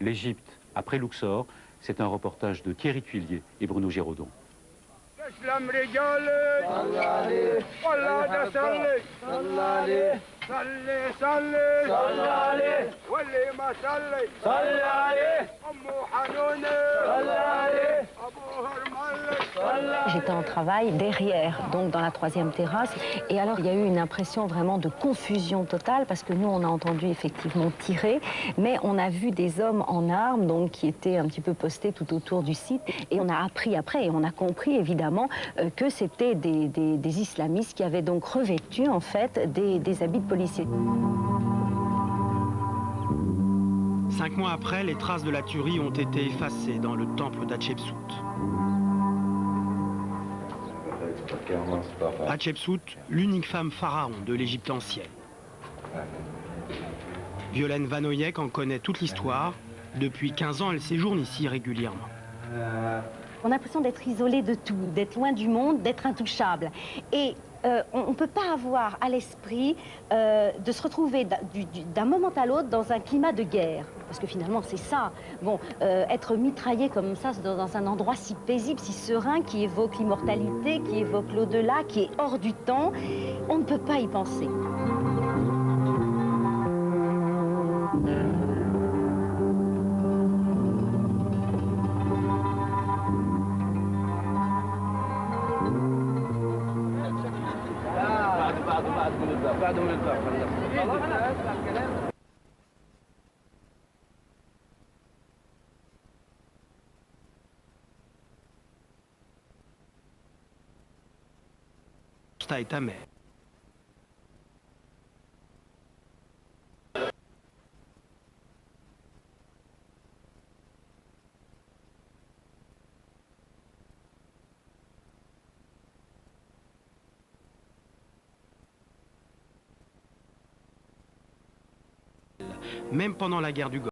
L'Égypte après Luxor, c'est un reportage de Thierry Tuillier et Bruno Géraudon. J'étais en travail derrière, donc dans la troisième terrasse. Et alors, il y a eu une impression vraiment de confusion totale parce que nous, on a entendu effectivement tirer, mais on a vu des hommes en armes, donc qui étaient un petit peu postés tout autour du site. Et on a appris après, et on a compris évidemment que c'était des islamistes qui avaient donc revêtu en fait des habits de policiers. 5 mois après, les traces de la tuerie ont été effacées dans le temple d'Hatchepsout. Hatshepsut, l'unique femme pharaon de l'Égypte ancienne. Violaine Vanoyek en connaît toute l'histoire. Depuis 15 ans, elle séjourne ici régulièrement. On a l'impression d'être isolé de tout, d'être loin du monde, d'être intouchable. Et on ne peut pas avoir à l'esprit de se retrouver d'un moment à l'autre dans un climat de guerre. Parce que finalement, c'est ça. Bon, être mitraillé comme ça dans un endroit si paisible, si serein, qui évoque l'immortalité, qui évoque l'au-delà, qui est hors du temps, on ne peut pas y penser. Ça est amer. Même pendant la guerre du Golfe.